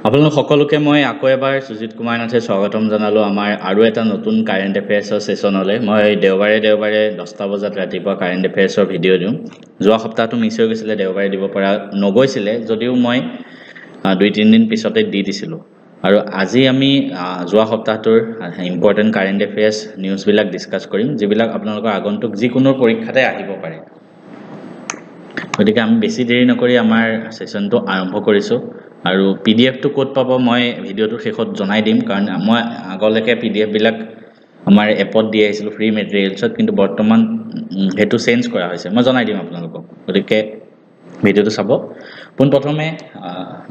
আপোনালোক সকলোকে মই আকৌ এবাৰ সুজিত কুমাৰ নাথে স্বাগতম জনালো আমাৰ আৰু এটা নতুন কাৰেণ্ট এফেয়াৰ্ছৰ সেশনলৈ মই দেওবাৰে 10টা বজাত ৰাতিপুৱা কাৰেণ্ট এফেয়াৰ্ছৰ ভিডিঅ' দিওঁ যোৱা সপ্তাহটো মিছ হৈ গৈছিলে দেওবাৰে দিব পৰা নগৈছিলে যদিও মই 2-3 দিন পিছতে দি দিছিলোঁ আৰু আজি আমি যোৱা সপ্তাহটোৰ ইম্পৰ্টেন্ট কাৰেণ্ট এফেয়াৰ্ছ নিউজবিলাক ডিসকাস কৰিম যিবিলাক আপোনালোকৰ আগন্তুক যিকোনো পৰীক্ষাতে আহিব পাৰে গতিকে আমি বেছি দেৰি নকৰি আমাৰ সেশনটো আৰম্ভ কৰিছো আৰু পিডিএফ টো কোড পাব মই ভিডিওটো শেষত জনাই দিম কাৰণ মই আগলৈকে পিডিএফ বিলাক আমাৰ এপত দি আহিছিল ফ্ৰী মেটেৰিয়েলছত কিন্তু বৰ্তমান হেতু চেঞ্জ কৰা হৈছে মই জনাই দিম আপোনালোকক গতিকে ভিডিওটো চাব পোন প্ৰথমে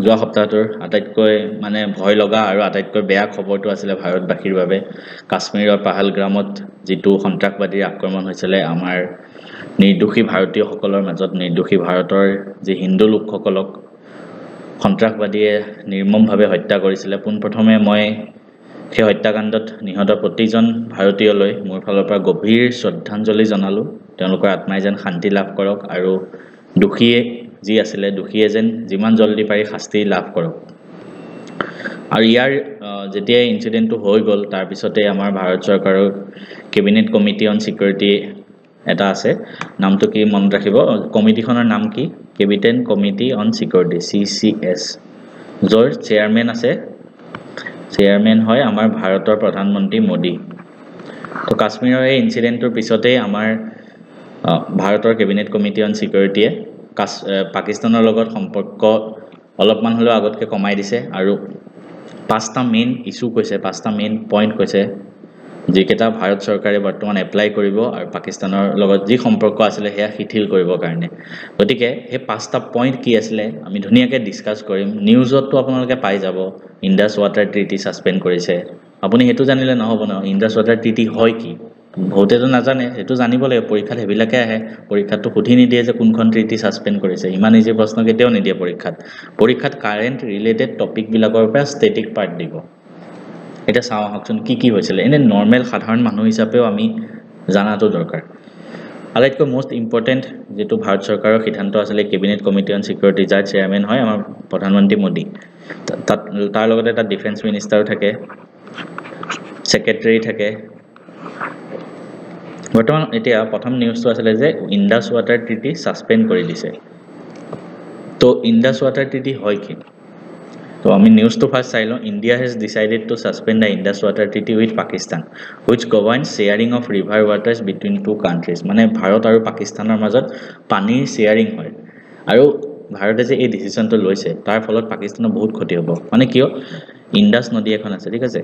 যোৱা সপ্তাহটোৰ আটাইতকৈ মানে ভয় লগা আৰু আটাইতকৈ বেয়া খবৰটো আছিল ভাৰতবাসীৰ বাবে কাশ্মীৰৰ পাহালগ্ৰামত যেটো সন্ত্ৰাসবাদীৰ আক্ৰমণ হৈছিল আমাৰ নিৰ্দোষী ভাৰতীয়সকলৰ মাজত নিৰ্দোষী ভাৰতৰ যে হিন্দু লোকসকলক সন্ত্ৰাসবাদীয়ে নিৰ্মমভাৱে হত্যা কৰিছিল পোন প্ৰথমে মই সেই হত্যাকাণ্ডত নিহত প্ৰতিজন ভাৰতীয়লৈ মোৰ ফালৰ পৰা গভীৰ শ্ৰদ্ধাঞ্জলি জনালো তেওঁলোকৰ আত্মাই যেন শান্তি লাভ কৰক আৰু দুখীয়ে যি আছিল দুখীয়ে যেন যিমান জলদি পাৰি শাস্তি লাভ কৰক আৰু ইয়াৰ যেতিয়া ইনসিডেন্টটো হৈ গল তাৰ পিছতে আমাৰ ভাৰত চৰকাৰৰ কেবিনেট কমিটি অন সিকিউৰিটি এটা আছে নামটো কি মনত ৰাখিব কমিটিখনৰ নাম কি cabinet committee on security CCS জৰ চেয়াৰম্যান আছে চেয়াৰম্যান হয় আমাৰ ভাৰতৰ প্ৰধানমন্ত্ৰী মোদী তো কাশ্মীৰৰ এই ইনসিডেন্টৰ পিছতে আমাৰ ভাৰতৰ কেবিনেট কমিটি অন সিকিউৰিটিয়ে পাকিস্তানৰ লগত সম্পৰ্ক অলপমান হলেও আগতকে কমাই দিছে আৰু পাঁচটা মেইন ইস্যু কৈছে পাঁচটা মেইন পইণ্ট কৈছে যেকেটা ভাৰত চৰকাৰে বৰ্তমান এপ্লাই কৰিব আৰু পাকিস্তানৰ লগত যি সম্পৰ্ক আছিল হেয়া শিথিল কৰিবৰ কাৰণে গতিকে হে পাঁচটা পইণ্ট কি আছিল আমি ধুনিয়াকৈ ডিসকাস কৰিম নিউজতো আপোনালোকে পাই যাব ইন্দাস ওয়াটাৰ ট্ৰিটি সাসপেন্ড কৰিছে আপুনি হেতু জানিলে নহব ন ইন্দাস ওয়াটাৰ ট্ৰিটি হয় কি বহুতেতো নাজানে হেতু জানিব লাগিব পৰীক্ষাত হেবিলাকে আহে পৰীক্ষাটো সুধি নিদিয়ে যে কোনখন ট্ৰিটি সাসপেন্ড কৰিছে ইমান ইজি প্ৰশ্ন কেতিয়াও নিদিয়ে পৰীক্ষাত কাৰেন্ট ৰিলেটেড টপিক বিলাকৰ পৰা ষ্টেটিক পাৰ্ট দিব এটা চাও হকচোন কি হৈছিল এনে নৰমাল সাধাৰণ মানুহ হিচাপেও আমি জানাটো দৰকাৰ আটাইতকৈ মোস্ট ইম্পৰ্টেন্ট যেটো ভাৰত চৰকাৰৰ সিদ্ধান্ত আছিল কেবিনেট কমিটি অন সিকিউৰিটি যাৰ চেয়াৰম্যান হয় আমাৰ প্ৰধানমন্ত্ৰী মোদী তাৰ লগতে এটা ডিফেন্স মিনিষ্টাৰো থাকে সেক্ৰেটাৰী থাকে বৰ্তমান এতিয়া প্ৰথম নিউজটো আছিল যে ইন্দাস ওয়াটাৰ ট্ৰিটি সাসপেন্ড কৰি দিছে তো ইন্দাস ওয়াটাৰ ট্ৰিটি হয় কি So, I mean, news to first silo, India has decided to suspend the Indus Water Treaty with Pakistan, which governs sharing of river waters between two countries. মানে ভাৰত আৰু পাকিস্তানৰ মাজত পানীৰ শেয়াৰিং হয় আৰু ভাৰতে যে এই ডিসিশনটো লৈছে তাৰ ফলত পাকিস্তানৰ বহুত ক্ষতি হ'ব মানে কিয় ইন্দাস নদী এখন আছে ঠিক আছে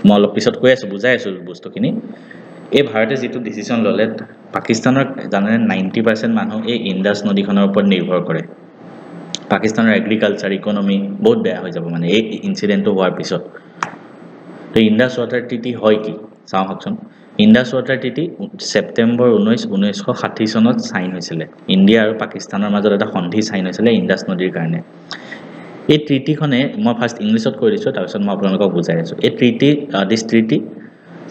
মই অলপ পিছত কৈ আছো বুজাই আছো বস্তুখিনি এই ভাৰতে যেটো ডিসিশন ললে পাকিস্তানৰ জানে 90% মানুহ এই ইন্দাস নদীখনৰ ওপৰত নিৰ্ভৰ কৰে পাকিস্তানৰ এগ্ৰিকালচাৰ ইকোনমি বহুত বেয়া হৈ যাব মানে এই ইনসিডেন্টটো হোৱাৰ পিছত তো ইন্দাস ওয়াটাৰ ট্ৰিটি হয় কি চাও হকচোন ইন্দাস ওয়াটাৰ ট্ৰিটি সেপ্টেম্বৰ 1960 চনত সাইন হৈছিল ইন্ডিয়া আৰু পাকিস্তানৰ মাজত এটা সন্ধি সাইন হৈছিল ইন্দাস নদীৰ কাৰণে এই ট্ৰিটিখনে মই ফাৰ্স্ট ইংলিছত কৈ দিছো তাৰ পিছত মই আপোনালোকক বুজাই আছো এই treaty this treaty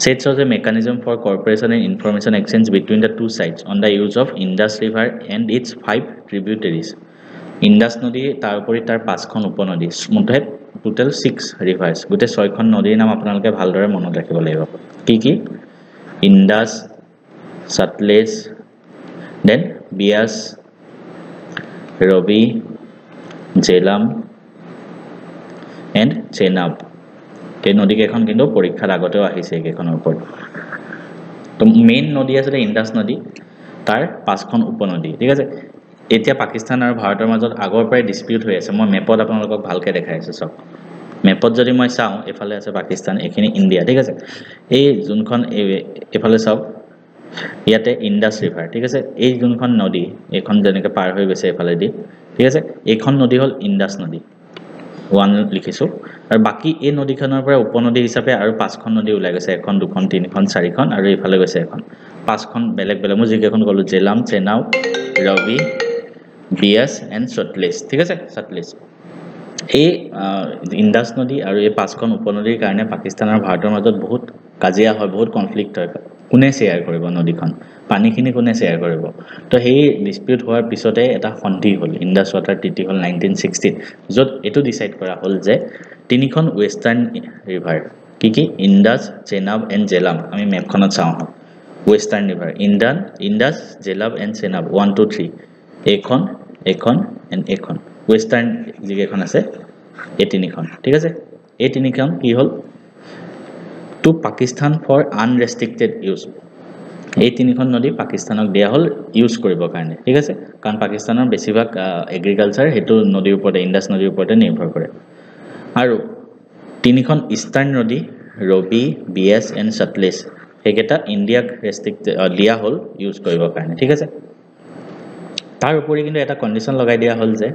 sets as a mechanism for cooperation and information exchange between the two sides on the use of Indus River and its 5 tributaries Indas নদী তাৰ উপৰি তাৰ পাঁচখন উপনদী মুঠে টোটাল 6 ৰিভাৰ্স গুটে 6খন নদীৰ নাম আপোনালোকে ভালদৰে মনত ৰাখিব লাগিব কি ইন্দাস সতলেজ দেন বিয়াস ৰবি জেলাম এন্ড চেনাব এই নদী কেইখন কিন্তু পৰীক্ষাৰ আগতেও আহিছে কেইখনৰ ওপৰত তো মেইন নদী আছে ইন্দাস নদী তাৰ পাঁচখন উপনদী ঠিক আছে এতিয়া পাকিস্তান আৰু ভাৰতৰ মাজত আগৰ পৰাই ডিসপিউট হৈ আছে মই মেপত আপোনালোকক ভালকে দেখাই আছো সব মেপত যদি মই চাও এফালে আছে পাকিস্তান এখিনি ইন্ডিয়া ঠিক আছে এই যোনখন এফালে সব ইয়াতে ইন্দাস ৰিভাৰ ঠিক আছে এই যোনখন নদী এখন যেনেকৈ পাৰ হৈ গৈছে এফালে দি ঠিক আছে এইখন নদী হল ইন্দাস নদী 1 লিখিছো আৰু বাকি এই নদীখনৰ পৰা উপনদী হিচাপে আৰু পাঁচখন নদী ওলাই গৈছে এখন দুখন তিনিখন চাৰিখন আৰু এফালে গৈছে এখন পাঁচখন বেলেগ বেলেগ মই যিকেইখন কলো জেলাম চেনাব ৰবি বিয়াস এন্ড সতলেজ ঠিক আছে সতলেজ এই ইন্দাস নদী আৰু এই পাঁচখন উপনদীৰ কাৰণে পাকিস্তান আৰু ভাৰতৰ মাজত বহুত কাজিয়া হয় বহুত কনফ্লিক্ট হয় কোনে শ্বেয়াৰ কৰিব নদীখন পানীখিনি কোনে শ্বেয়াৰ কৰিব তো সেই ডিসপিউট হোৱাৰ পিছতে এটা সন্ধি হ'ল ইণ্ডাছ ৱাটাৰ ট্ৰিটি হ'ল 1960 য'ত এটো ডিসাইড কৰা হ'ল যে তিনিখন ওয়েষ্টাৰ্ণ ৰিভাৰ কি ইণ্ডাছ চেনাব এণ্ড জেলাম আমি মেপখনত চাওঁ ওয়েষ্টাৰ্ণ ৰিভাৰ ইণ্ডাছ জেলাব এণ্ড চেনাব 1 2 3 এখন এণ্ড এখন ওয়েষ্টাৰ্ণ যিকেইখন আছে এই তিনিখন ঠিক আছে এই তিনিখন কি হ'ল টু পাকিস্তান ফৰ আনৰেষ্ট্ৰিক্টেড ইউজ এই তিনিখন নদী পাকিস্তানক দিয়া হ'ল ইউজ কৰিবৰ কাৰণে ঠিক আছে কাৰণ পাকিস্তানৰ বেছিভাগ এগ্ৰিকালচাৰ হেতু নদীৰ ওপৰতে ইণ্ডাছ নদীৰ ওপৰতে নিৰ্ভৰ কৰে আৰু তিনিখন ইষ্টাৰ্ণ নদী ৰবি বিএছ এণ্ড সটলেজ হেকেটা ইণ্ডিয়াক ৰেষ্ট্ৰিক্ট দিয়া হ'ল ইউজ কৰিবৰ কাৰণে ঠিক আছে তাৰ উপৰি কিন্তু এটা কন্ডিশন লগাই দিয়া হ'ল যে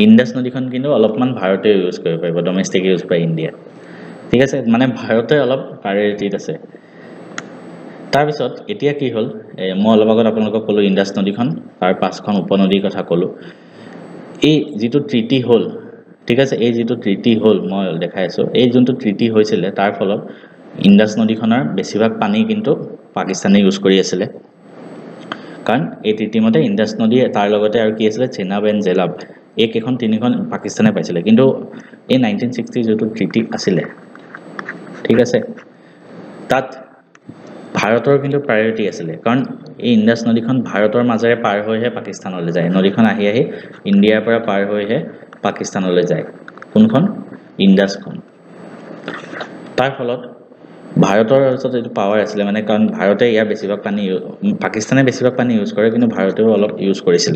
ইণ্ডাছ নদীখন কিন্তু অলপমান ভাৰতে ইউজ কৰিব পাৰিব ডমেষ্টিক ইউজ বাই ইণ্ডিয়া ঠিক আছে মানে ভাৰতে অলপ প্ৰায়োৰিটিত আছে তাৰ পিছত এতিয়া কি হ'ল মই অলপ আগত আপোনালোকক ক'লো ইণ্ডাছ নদীখন তাৰ পাঁচখন উপনদীৰ কথা ক'লো এই যেটো ট্ৰিটি হ'ল ঠিক আছে এই যেটো ট্ৰিটি হ'ল মই দেখাই আছো এই যোনটো ট্ৰিটি হৈছিল তাৰ ফলত ইণ্ডাছ নদীখনৰ বেছিভাগ পানী কিন্তু পাকিস্তানে ইউজ কৰি আছিল কাৰণ এই ট্ৰিটি মতে ইণ্ডাছ নদী তাৰ লগতে আৰু কি আছিল চেনাব এণ্ড জেলাব এক এখন তিনিখন পাকিস্তানে পাইছিল কিন্তু এই 1960 যেটো ট্ৰিটি আছিল ঠিক আছে তাত ভাৰতৰ কিন্তু প্ৰায়োৰিটি আছিল কাৰণ এই ইণ্ডাছ নদীখন ভাৰতৰ মাজেৰে পাৰ হৈহে পাকিস্তানলৈ যায় নদীখন আহি ইণ্ডিয়াৰ পৰা পাৰ হৈহে পাকিস্তানলৈ যায় কোনখন ইণ্ডাছখন তাৰ ফলত ভাৰতৰ ওচৰত এইটো পাৱাৰ আছিল মানে কাৰণ ভাৰতে ইয়াৰ বেছিভাগ পানী পাকিস্তানে বেছিভাগ পানী ইউজ কৰে কিন্তু ভাৰতেও অলপ ইউজ কৰিছিল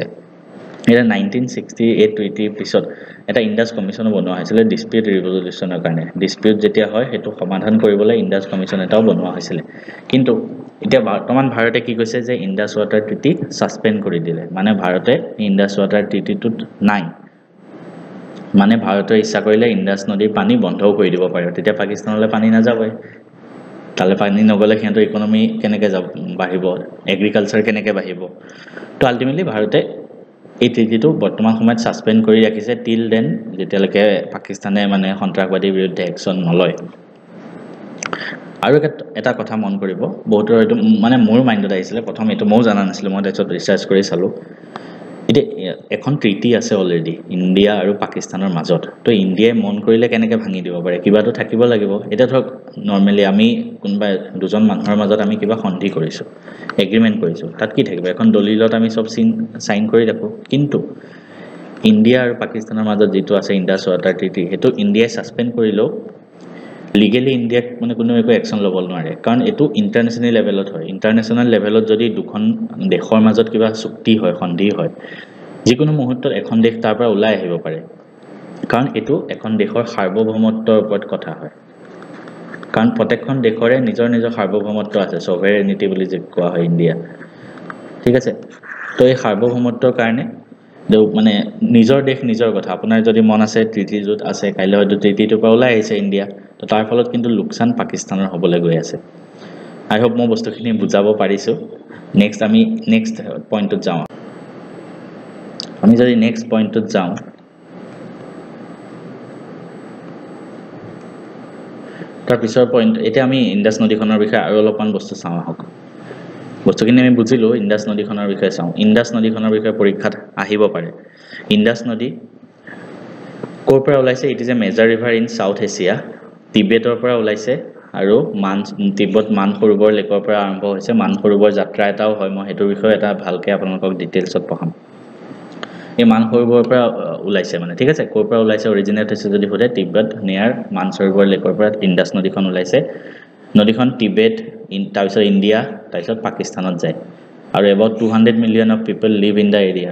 এটা 1968 ট্ৰিটিৰ পিছত এটা ইণ্ডাছ কমিছন বনোৱা হৈছিল ডিসপিউট ৰিজলিউচনৰ কাৰণে ডিসপিউট যেতিয়া হয় হেতু সমাধান কৰিবলৈ ইণ্ডাছ কমিছন এটাও বনোৱা হৈছিল কিন্তু এতিয়া বৰ্তমান ভাৰতে কি কৈছে যে ইণ্ডাছ ৱাটাৰ ট্ৰিটি সাসপেন্ড কৰি দিলে মানে ভাৰতে ইণ্ডাছ ৱাটাৰ ট্ৰিটিটোত নাই মানে ভাৰতে ইচ্ছা কৰিলে ইণ্ডাছ নদীৰ পানী বন্ধও কৰি দিব পাৰে তেতিয়া পাকিস্তানলৈ পানী নাযাবই তালে পানী নগলে সিহঁতৰ ইকোনমি কেনেকৈ বাঢ়িব এগ্ৰিকালচাৰ কেনেকৈ বাঢ়িব তো আলটিমেটলি ভাৰতে এই ট্ৰিটিটো বৰ্তমান সময়ত সাসপেন্ড কৰি ৰাখিছে টিল দেন যেতিয়ালৈকে পাকিস্তানে মানে সন্ত্ৰাসবাদীৰ বিৰুদ্ধে একচন নলয় আৰু এটা কথা মন কৰিব বহুতৰ এইটো মানে মোৰ মাইণ্ডত আহিছিল প্ৰথম এটো মই জানা নাছিলো মই তাৰপিছত ৰিসাৰ্চ কৰি চালো এতিয়া এখন ট্ৰিটি আছে অলৰেডি ইণ্ডিয়া আৰু পাকিস্তানৰ মাজত তো ইণ্ডিয়াই মন কৰিলে কেনেকৈ ভাঙি দিব পাৰে কিবাটো থাকিব লাগিব এটা ধৰক নৰমালি আমি কোনবা দুজন মানুহৰ মাজত আমি কিবা সন্ধি কৰিছো এগ্ৰিমেন্ট কৰিছো তাত কি থাকিব এখন দলিলত আমি সব সাইন কৰি ৰাখো কিন্তু ইণ্ডিয়া আৰু পাকিস্তানৰ মাজত যেটো আছে ইণ্ডাছ ৱাটাৰ ট্ৰিটি হেতু ইণ্ডিয়াই সাসপেন্ড কৰিলো লিগেলি ইণ্ডিয়াক মানে কোনো একো একচন ল'ব নোৱাৰে কাৰণ এটো ইন্টাৰনেশনাল লেভেলত হয় ইন্টাৰনেশনাল লেভেলত যদি দুখন দেশৰ মাজত কিবা চুক্তি হয় সন্ধি হয় যিকোনো মুহূৰ্তত এখন দেশ তাৰ পৰা ওলাই আহিব পাৰে কাৰণ এটো এখন দেশৰ সাৰ্বভৌমত্বৰ ওপৰত কথা হয় কাৰণ প্ৰত্যেকখন দেশৰে নিজৰ সাৰ্বভৌমত্ব আছে সভেৰেনিটি বুলি যে কোৱা হয় ইণ্ডিয়া ঠিক আছে তো এই সাৰ্বভৌমত্বৰ কাৰণে মানে নিজৰ দেশ নিজৰ কথা আপোনাৰ যদি মন আছে ট্ৰিটি যত আছে কাইলৈ হয়তো ট্ৰিটিটোৰ পৰা ওলাই আহিছে ইণ্ডিয়া তো তাৰ ফলত কিন্তু লোকচান পাকিস্তানৰ হ'বলৈ গৈ আছে আই হোপ মই বস্তুখিনি বুজাব পাৰিছো নেক্সট আমি নেক্সট পইণ্টত যাওঁ আমি যদি নেক্সট পইণ্টত যাওঁ তাৰ পিছৰ পইণ্ট এতিয়া আমি ইণ্ডাছ নদীখনৰ বিষয়ে আৰু অলপমান বস্তু চাওঁ আহক বস্তুখিনি আমি বুজিলো ইণ্ডাছ নদীখনৰ বিষয়ে চাওঁ ইণ্ডাছ নদীখনৰ বিষয়ে পৰীক্ষাত আহিব পাৰে ইণ্ডাছ নদী ক'ৰ পৰা ওলাইছে it is a major river in South Asia তিবেটৰ পৰা ওলাইছে আৰু তিব্বত মানসৰোবৰ লেকৰ পৰা আৰম্ভ হৈছে মানসৰোবৰ যাত্ৰা এটাও হয় মই হেতুৰ বিষয়ে এটা ভালকে আপোনালোকক ডিটেইলছত পঢ়াম এই মানসৰোবৰৰ পৰা ওলাইছে মানে ঠিক আছে ক'ৰ পৰা ওলাইছে অৰিজিনেট হৈছে যদি হোদে তিব্বত নিয়াৰ মানসৰোবৰ লেকৰ পৰা ইণ্ডাছ নদীখন ওলাইছে নদীখন তিবেট তাৰ পিছত ইণ্ডিয়া তাৰ পিছত পাকিস্তানত যায় আৰু about 200 million of people live in the area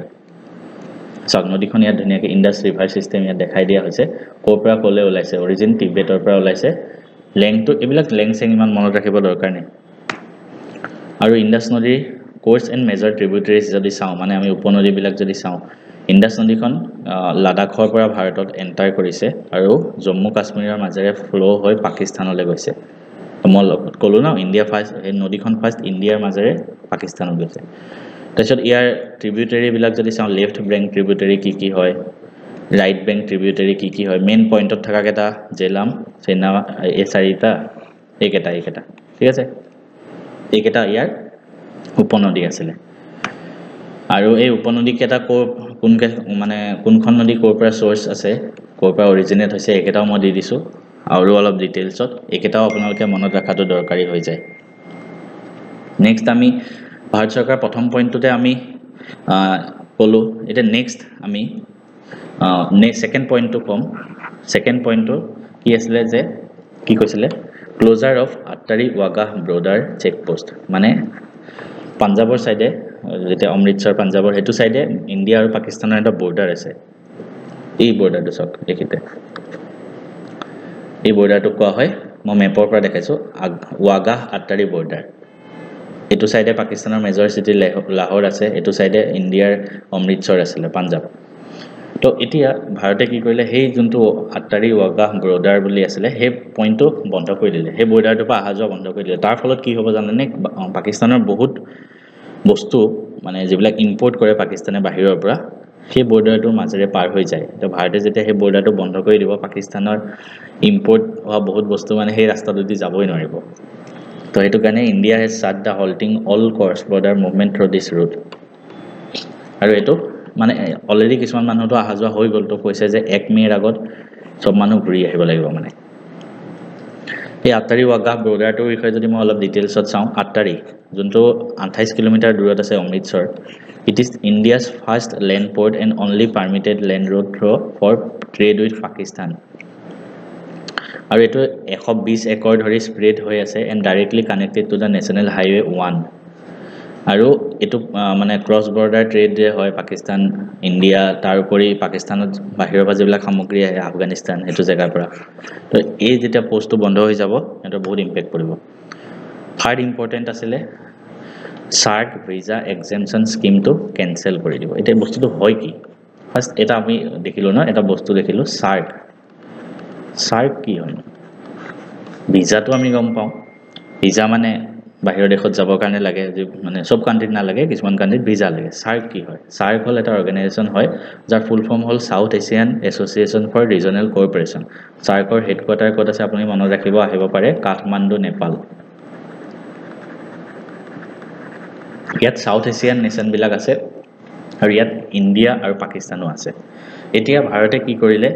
সব নদীখন ইয়াত ধুনীয়াকৈ ইণ্ডাছ ৰিভাৰ সিস্টেম ইয়াত দেখাই দিয়া হৈছে ক'ৰ পৰা ক'লে ওলাইছে অৰিজিন তিবেটৰ পৰা ওলাইছে লেংটো এবিলাক লেংছেং ইমান মনত ৰাখিব দৰকাৰ নাই আৰু ইণ্ডাছ নদীৰ কোৰ্স এণ্ড মেজৰ ট্ৰিবিউটাৰিজ যদি চাওঁ মানে আমি উপনদীবিলাক যদি চাওঁ ইণ্ডাছ নদীখন লাডাখৰ পৰা ভাৰতত এন্টাৰ কৰিছে আৰু জম্মু কাশ্মীৰৰ মাজেৰে ফ্লো হৈ পাকিস্তানলৈ গৈছে মই ক'লো না ইণ্ডিয়া ফাৰ্ষ্ট এই নদীখন ফাৰ্ষ্ট ইণ্ডিয়াৰ মাজেৰে পাকিস্তানত গৈছে তাৰপিছত ইয়াৰ ট্ৰিবিউটাৰি বিলাক যদি চাওঁ লেফট বেংক ট্ৰিবিউটাৰি কি হয় ৰাইট বেংক ট্ৰিবিউটাৰি কি হয় মেইন পইণ্টত থকা কেটা জেলাম চেনা এই চাৰিটা এইকেটা ঠিক আছে এইকেইটা ইয়াৰ উপনদী আছিলে আৰু এই উপনদীকেইটা মানে কোনখন নদী ক'ৰ পৰা সোৰ্স আছে ক'ৰ পৰা অৰিজিনেট হৈছে এইকেইটাও মই দি দিছোঁ আৰু অলপ ডিটেইলছত এইকেইটাও আপোনালোকে মনত ৰাখাটো দৰকাৰী হৈ যায় নেক্সট আমি ভাৰত চৰকাৰ প্ৰথম পইণ্টটোতে আমি ক'লোঁ এতিয়া নেক্সট আমি সেকেন্ড পইণ্টটো কম সেকেন্ড পইণ্টটো কি আছিলে যে কি কৈছিলে closure of Attari Wagah border check post মানে পাঞ্জাবৰ সাইডে যেতিয়া অমৃতসৰ পাঞ্জাবৰ হেতু সাইডে ইন্ডিয়া আৰু পাকিস্তানৰ এটা বৰ্ডাৰ আছে এই বৰ্ডাৰটো সক দেখিতে এই বৰ্ডাৰটো কোৱা হয় মই মেপৰ পৰা দেখাইছো ৱাগাহ আট্টাৰী বৰ্ডাৰ এটু সাইডে পাকিস্তানৰ মেজৰ সিটি লাহোৰ আছে এটু সাইডে ইন্ডিয়াৰ অমৃতসৰ আছিল পাঞ্জাব তো এতিয়া ভাৰতে কি কৰিলে সেই যোনটো আট্টাৰী ৱাগাহ বৰ্ডাৰ বুলি আছিল সেই পইণ্টটো বন্ধ কৰি দিলে সেই বৰ্ডাৰটো পৰা আহা যোৱা বন্ধ কৰি দিলে তাৰ ফলত কি হ'ব জানেনে পাকিস্তানৰ বহুত বস্তু মানে যিবিলাক ইম্পোৰ্ট কৰে পাকিস্তানে বাহিৰৰ পৰা সেই বৰ্ডাৰটোৰ মাজেৰে পাৰ হৈ যায় তো ভাৰতে যেতিয়া সেই বৰ্ডাৰটো বন্ধ কৰি দিব পাকিস্তানৰ ইম্পোৰ্ট হোৱা বহুত বস্তু মানে সেই ৰাস্তাটোদি যাবই নোৱাৰিব তো হেতু কাৰণে India has shut the halting all cross border movement through this route আৰু এটো মানে অলৰেডি কিছুমান মানুহটো আহা যোৱা হৈ গ'ল তো কৈছে যে 1 মেৰ আগত সব মানুহ ঘূৰি আহিব লাগিব মানে এই আট্টাৰী ৱাগাহ বৰ্ডাৰটোৰ বিষয়ে যদি মই অলপ ডিটেইলছত চাওঁ আট্টাৰী যোনটো 28 কিলোমিটাৰ দূৰত আছে Amritsar it is India's first land port and only permitted land road through for trade with Pakistan আৰু এটো 120 একৰ ধৰি স্প্ৰেড হৈ আছে and directly connected to the national highway 1 আৰু এটো মানে ক্ৰছ বৰ্ডাৰ ট্ৰেড যে হয় পাকিস্তান ইন্ডিয়া তাৰ উপৰি পাকিস্তানত বাহিৰৰ পৰা যিবিলাক সামগ্ৰী আহে আফগানিস্তান হেতু জায়গাৰ পৰা তো এই যেতিয়া পোষ্টটো বন্ধ হৈ যাব এটা বহুত ইম্পেক্ট পৰিব থাৰ্ড ইম্পৰ্টেন্ট আছিল সাৰ্ক ভিসা এক্সেম্পশন স্কিমটো কেনসেল কৰি দিব এটা বস্তুটো হয় কি ফাৰ্স্ট এটা আমি দেখিলো না এটা বস্তু দেখিলো সাৰ্ক কি হয় ভিসাটো আমি গম পাওঁ ভিসা মানে বাহিৰৰ দেশত যাবৰ কাৰণে লাগে যে মানে সব কান্ট্ৰিত না লাগে কিছুমান কান্ট্ৰিত ভিসা লাগে সাৰ্ক কি হয় সাৰ্ক হল এটা অৰ্গানাইজেচন হয় যাৰ ফুল ফৰ্ম হল South Asian association for regional cooperation সাৰ্কৰ হেডকোৱাৰ্টাৰ ক'ত আছে আপুনি মনত ৰাখিব আহিব পাৰে কাঠমাণ্ডু নেপাল ইয়াত সাউথ এছিয়ান নেশ্যন বিলাক আছে আৰু ইয়াত ইন্ডিয়া আৰু পাকিস্তানো আছে এতিয়া ভাৰতে কি কৰিলে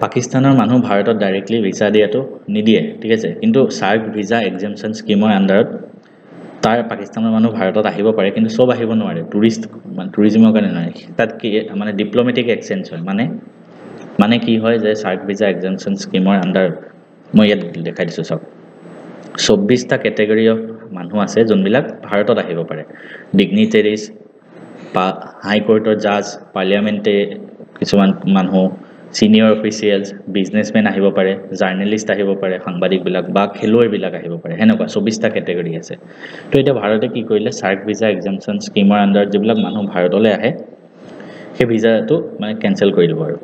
পাকিস্তানৰ মানুহ ভাৰতত ডাইৰেক্টলি ভিসা দিয়াটো নিদিয়ে ঠিক আছে কিন্তু সাৰ্ক ভিসা এক্সেম্পশন স্কিমৰ আন্ডাৰত তাৰ পাকিস্তানৰ মানুহ ভাৰতত আহিব পাৰে কিন্তু সব আহিব নোৱাৰে টুৰিষ্ট মানে টুৰিজমৰ কাৰণে নহয় তাত কি মানে ডিপ্লোমেটিক এক্সচেঞ্জ হয় মানে কি হয় যে সাৰ্ক ভিসা এক্সেম্পশন স্কিমৰ আন্ডাৰত মই ইয়াত দেখাই দিছো সব 24টা ক্যাটাগৰী অফ মানুহ আছে যোনবিলাক ভাৰতত আহিব পাৰে ডিগনিটাৰিজ হাই কোৰ্টৰ জাজ পাৰ্লিয়ামেণ্টে কিছুমান মানুহ সিনিয়ৰ অফিচিয়েলস বিজনেসমেন আহিব পাৰে জাৰ্নালিষ্ট আহিব পাৰে সাংবাদিক বিলাক বা খেলুৱৈ বিলাক আহিব পাৰে হেনেকুৱা 24টা ক্যাটাগৰী আছে তো এটা ভাৰতে কি কৰিলে সাৰ্ক ভিসা এক্সেম্পশন স্কিমৰ আন্ডাৰত যিবিলাক মানুহ ভাৰতলৈ আহে সেই ভিসাটো মানে কেনসেল কৰি দিব আৰু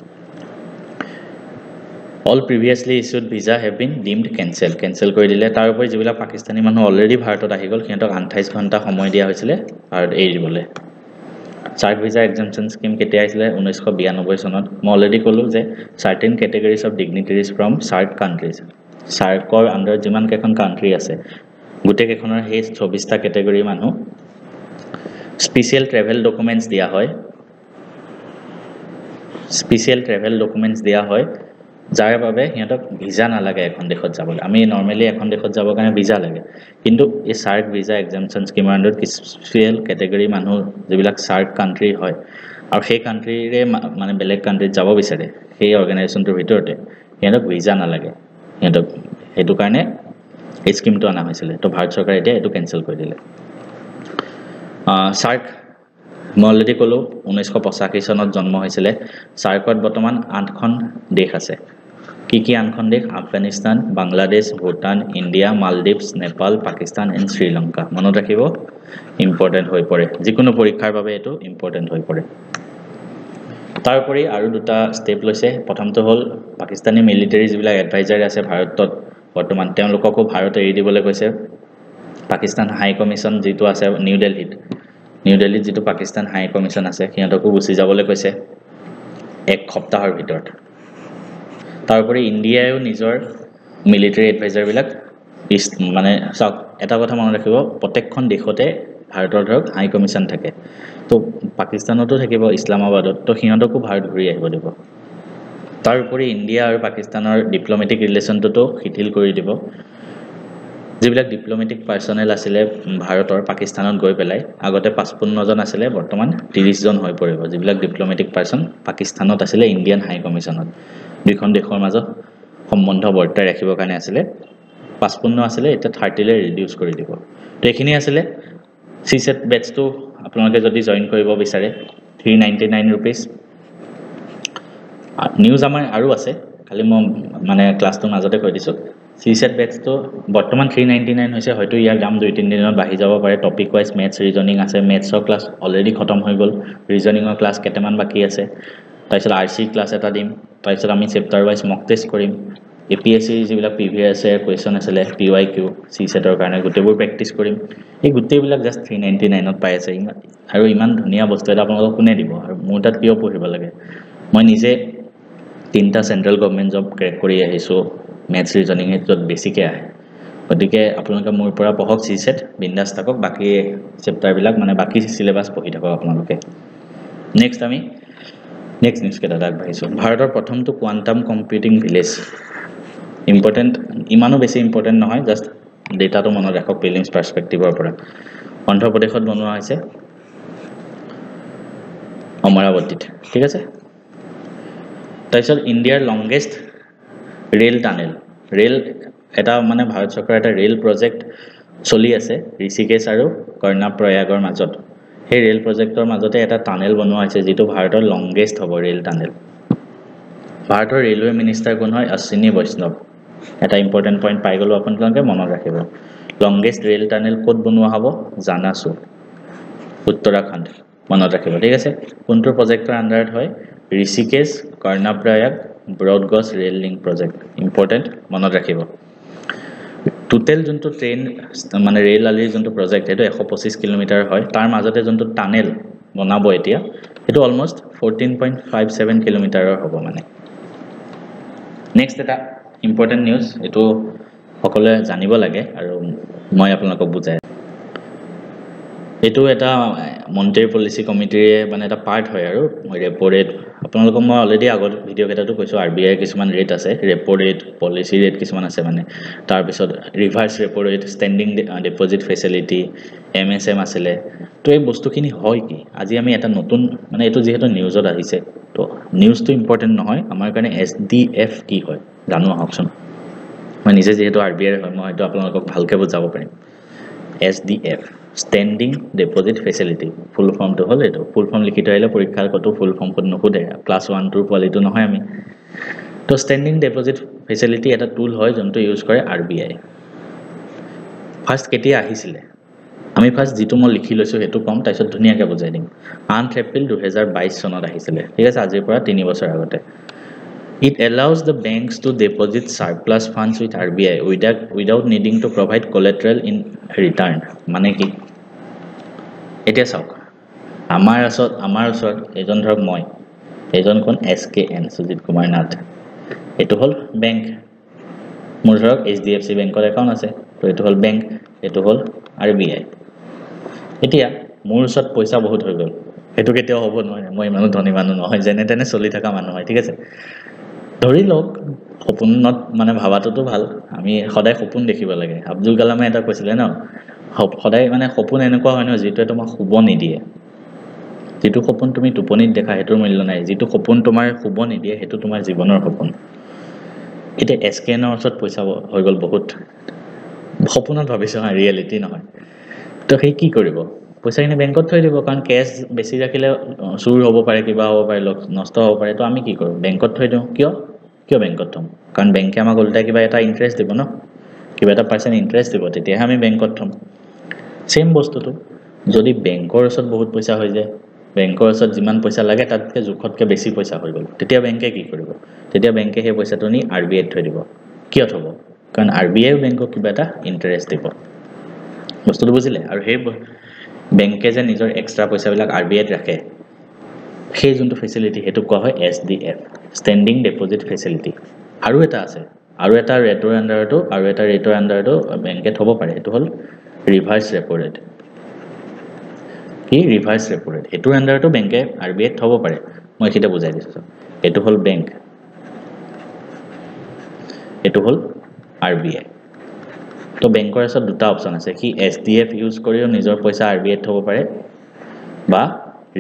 all previously issued visa have been deemed cancel কৰি দিলে তাৰ উপৰি যিবিলাক পাকিস্তানী মানুহ অলৰেডি ভাৰতত আহি গল কিয়তক 28 ঘণ্টা সময় দিয়া হৈছিল ভাৰত এৰি দিবলে সাৰ্ক ভিসা এক্সেম্পশন স্কিম কেতিয়া আহিছিল 1992 চনত মই অলৰেডি ক'লো যে certain categories of dignitaries from SAARC countries সাৰ্কৰ আন্ডাৰত যিমান কেখন কান্ট্ৰি আছে গুটে কেখনৰ হে 24টা ক্যাটাগৰী মানুহ স্পেশাল ট্ৰেভেল ডকুমেন্টস দিয়া হয় যাৰ বাবে হিয়তক ভিসা না লাগে এখন দেশত যাবলৈ আমি নৰমালি এখন দেশত যাব কাৰণে ভিসা লাগে কিন্তু এই সাৰ্ক ভিসা এক্সেম্পশন স্কিমৰ আন্ডাৰত কিছু স্পেশাল ক্যাটাগৰী মানুহ যিবিলাক সাৰ্ক কান্ট্ৰি হয় আৰু সেই কান্ট্ৰিৰে মানে বেলেগ কান্ট্ৰিত যাব বিচাৰে সেই অৰ্গানাইজেচনটোৰ ভিতৰতে হিয়তক ভিসা না লাগে হিয়তক হেতু কাৰণে এই স্কিমটো আনা হৈছিল তো ভাৰত চৰকাৰে এটা এটো কেনসেল কৰি দিলে সাৰ্ক মই অলৰেডি ক'লো 1985 চনত জন্ম হৈছিল সাৰ্কত বৰ্তমান 8খন দেশ আছে কি আনখন দেশ আফগানিস্তান বাংলাদেশ ভুটান ইন্ডিয়া মালদ্বীপছ নেপাল পাকিস্তান এণ্ড শ্ৰীলংকা মনত ৰাখিব ইম্পৰ্টেন্ট হৈ পৰে যিকোনো পৰীক্ষাৰ বাবে এটো ইম্পৰ্টেন্ট হৈ পৰে তাৰপৰি আৰু দুটা ষ্টেপ লৈছে প্ৰথমটো হল পাকিস্তানী মিলিটাৰী যিবিলাক এডভাইজাৰ আছে ভাৰতত বৰ্তমান তেওঁলোককো ভাৰত এৰি দিবলৈ কৈছে পাকিস্তান হাই কমিশন যেটো আছে নিউ দিল্লীত যেটো পাকিস্তান হাই কমিশন আছে কিয়তকো গুছি যাবলৈ কৈছে এক সপ্তাহৰ ভিতৰত তাৰপৰি ইন্ডিয়ায়ো নিজৰ মিলিটাৰী এডভাইজাৰ বিলাক মানে এটা কথা মনত ৰাখিব প্ৰত্যেকখন দেশতে ভাৰতৰ ধৰক হাই কমিশ্যন থাকে তো পাকিস্তানতো থাকিব ইছলামাবাদত তো সিহঁতকো ভাৰত ঘূৰি আহিব দিব তাৰ উপৰি ইণ্ডিয়া আৰু পাকিস্তানৰ ডিপ্ল'মেটিক ৰিলেশ্যনটোতো শিথিল কৰি দিব যিবিলাক ডিপ্ল'মেটিক পাৰ্চনেল আছিলে ভাৰতৰ পাকিস্তানত গৈ পেলাই আগতে 55 জন আছিলে বৰ্তমান 30 জন হৈ পৰিব যিবিলাক ডিপ্ল'মেটিক পাৰ্চন পাকিস্তানত আছিলে ইণ্ডিয়ান হাই কমিশ্যনত দুখন দেশৰ মাজত সম্বন্ধ বৰ্তাই ৰাখিবৰ কাৰণে আছিলে 55 আছিলে এটা 30 লে ৰিডিউস কৰি দিব তো এখিনি আছিলে সিসেট বেচটো আপোনালোকে যদি জয়েন কৰিব বিচাৰে 399 rupees নিউজ আমাৰ আৰু আছে খালি মই মানে ক্লাছটো মাজতে কৈ দিছো সিসেট বেচটো বৰ্তমান 399 হৈছে হয়তো ইয়াৰ দাম 2-3 দিনত বাঢ়ি যাব পাৰে টপিক ওয়াইজ ম্যাথছ ৰিজনিং আছে ম্যাথছৰ ক্লাছ অলৰেডি খতম হৈ গল ৰিজনিংৰ ক্লাছ কেটেমান বাকি আছে তাৰপিছত আৰসি ক্লাছ এটা দিম তাৰপিছত আমি চেপ্টাৰ ওয়াইজ মক টেষ্ট কৰিম এপিএসসি যিবিলাক প্ৰিভিয়াছ ইয়াৰ কোৱেশ্চন আছিলে পিৱাইকিউ সিসেটৰ কাৰণে গোটেইবোৰ প্ৰেক্টিছ কৰিম এই গোটেইবিলাক জাস্ট 399 ত পাই আছে আৰু ইমান ধুনীয়া বস্তু এটা আপোনালোকক কোনে দিব আৰু মোৰ তাত কিয় পঢ়িব লাগে মই নিজে তিনটা সেন্ট্ৰেল গভৰ্নমেন্ট জব ক্ৰেক কৰি আহিছো ম্যাথছ ৰিজনিং এত বেছিকে আহে গতিকে আপোনালোকে মোৰ পৰা পঢ়ক সিসেট বিন্দাস থাকক বাকি চেপ্টাৰ বিলাক মানে বাকি সিলেবাস পঢ়ি থাকক আপোনালোকে নেক্সট আমি নেক্সট নিউজ কেটা আগবাঢ়িছো ভাৰতৰ প্ৰথমটো কোৱান্টাম কম্পিউটিং ভিলেজ ইম্পৰ্টেন্ট ইমানো বেছি ইম্পৰ্টেন্ট নহয় জাস্ট ডেটাটো মনত ৰাখক প্ৰিলিমছ পাৰ্সপেক্টিভৰ পৰা অন্ধ্ৰ প্ৰদেশত বনোৱা হৈছে অমৰাৱতীত ঠিক আছে তাৰপিছত ইণ্ডিয়াৰ লংগেষ্ট ৰেল টানেল ৰেল এটা মানে ভাৰত চৰকাৰৰ এটা ৰেল প্ৰজেক্ট চলি আছে ঋষিকেশ আৰু কৰ্ণাপ্ৰয়াগৰ মাজত সেই ৰেল প্ৰজেক্টৰ মাজতে এটা টানেল বনোৱা হৈছে যেটো ভাৰতৰ লংগেষ্ট হ'ব ৰেল টানেল ভাৰতৰ ৰেলৱে মিনিষ্টাৰ কোন হয় অশ্বিনী বৈষ্ণৱ এটা ইম্পৰ্টেন্ট পইণ্ট পাই গলো আপোনালোকে মনত ৰাখিব লংগেষ্ট ৰেল টানেল কোড বনোৱা হ'ব জানাসু উত্তৰাখণ্ড মনত ৰাখিব ঠিক আছে কোনটো প্ৰজেক্টৰ আন্ডাৰত হয় Rishikesh Karnaprayag broad gauge rail link project important মনত ৰাখিব টোটাল যোনটো ট্ৰেইন মানে ৰেল আলিৰ যোনটো প্ৰজেক্ট এটো 125 কিলোমিটাৰ হয় তাৰ মাজতে যোনটো টানেল বনাব এতিয়া এটো অলমোস্ট 14.57 কিলোমিটাৰৰ হ'ব মানে নেক্সট এটা ইম্পৰ্টেন্ট নিউজ এটো সকলে জানিব লাগে আৰু মই আপোনালোকক বুজাই এটো এটা মনিটাৰী পলিসি কমিটিৰ মানে এটা পাৰ্ট হয় আৰু ৰেপো ৰেট আপোনালোকক মই অলৰেডি আগত ভিডিও কেটাটো কৈছো আৰবিআই কিছুমান ৰেট আছে ৰেপো ৰেট পলিসি ৰেট কিছুমান আছে মানে তাৰ পিছত reverse repo rate standing deposit facility MSM আছিলে তো এই বস্তুখিনি হয় কি আজি আমি এটা নতুন মানে এটো যেহেতু নিউজত আহিছে তো নিউজটো ইম্পৰ্টেন্ট নহয় আমাৰ কাৰণে এসডিএফ কি হয় জানো আহকচোন মই নিজে যেহেতু আৰবিআই হয় মই হয়তো আপোনালোকক ভালকে বুজাব পাৰিম SDF standing deposit facility full form তো হল এটো ফুল ফৰ্ম লিখিত আহিলে পৰীক্ষাৰ কত ফুল ফৰ্ম কোড নখুদে ক্লাস 1 2 কোৱালিটি নহয় আমি তো স্ট্যান্ডিং ডিপোজিট ফেসিলিটি এটা টুল হয় যোনটো ইউজ কৰে আৰবিআই ফাৰ্স্ট কেতিয়া আহিছিলে আমি ফাৰ্স্ট যেটো মই লিখি লৈছো হেতু কম তাৰপিছত ধুনিয়াকে বুজাই দিম 8 এপ্ৰিল 2022 চনত আহিছিলে ঠিক আছে আজিৰ পৰা 3 বছৰ আগতে It allows the banks to deposit surplus funds with RBI without needing to provide collateral in return. মানে কি এতিয়া চাওক আমাৰ ওচৰত এজন ধৰক মই এজন কোন SKN সুজিত কুমাৰ নাথ এটো হল বেংক মোৰ ধৰক HDFC বেংকৰ একাউন্ট আছে তো এটো হল বেংক এটো হল RBI এতিয়া মোৰ ওচৰত পইচা বহুত হৈ গল এটো কেতিয়া হ'ব নহয় মই ইমানো ধনী মানুহ নহয় যেনে তেনে চলি থকা মানুহ হয় ঠিক আছে ধৰি লওক সপোনত মানে ভাবাটোতো ভাল আমি সদায় সপোন দেখিব লাগে আব্দুল কালামে এটা কৈছিলে ন সদায় মানে সপোন এনেকুৱা হয় ন যেটো তোমাক শুব নিদিয়ে যেটো সপোন তুমি টোপনিত দেখা হেতুৰ মূল্য নাই যেটো সপোন তোমাৰ শুব নিদিয়ে হেতু তোমাৰ জীৱনৰ সপোন এটা এসকেনৰ ওচৰত পইচা হৈ গল বহুত সপোনত ভাবিছো না ৰিয়েলিটি নহয় তো সেই কি কৰিব পইচাখিনি বেংকত থৈ দিব কাৰণ কেশ বেছি ৰাখিলে চুৰ হ'ব পাৰে কিবা হ'ব পাৰে নষ্ট হ'ব পাৰে তো আমি কি কৰো বেংকত থৈ দিও কিয় বেংকত থম কাৰণ বেংকে আমাক উল্টা কিবা এটা ইন্টাৰেষ্ট দিব ন কিবা এটা পাৰ্চেন্ট ইন্টাৰেষ্ট দিব তেতিয়া আমি বেংকত থম সেম বস্তুটো যদি বেংকৰ ওচৰত বহুত পইচা হৈ যায় বেংকৰ ওচৰত যিমান পইচা লাগে তাতকে জুখতকে বেছি পইচা হৈ গল তেতিয়া বেংকে কি কৰিব তেতিয়া বেংকে সেই পইচাটো নি আৰবিআই থৈ দিব কিয় থব কাৰণ আৰবিআই বেংকক কিবা এটা ইন্টাৰেষ্ট দিব বস্তুটো বুজিলে আৰু সেই বেংকে যে নিজৰ এক্সট্ৰা পইচাবিলাক আৰবিআইত ৰাখে সেই যোনটো ফেসিলিটি হেতু কোৱা হয় এসডিএফ স্ট্যান্ডিং ডিপোজিট ফেসিলিটি আৰু এটা আছে আৰু এটা ৰেটৰ আণ্ডাৰটো আৰু এটা ৰেটৰ আণ্ডাৰটো বেংকে থ'ব পাৰে এইটো হ'ল ৰিভাৰ্ছ ৰেপো ৰেট কি ৰিভাৰ্ছ ৰেপো ৰেট এইটোৰ আণ্ডাৰটো বেংকে RBI থ'ব পাৰে মই এইখিনিতে বুজাই দিছোঁ এইটো হ'ল বেংক এইটো হ'ল RBI তো বেংকৰ আছে দুটা অপচন আছে কি SDF ইউজ কৰিও নিজৰ পইচা RBI থ'ব পাৰে বা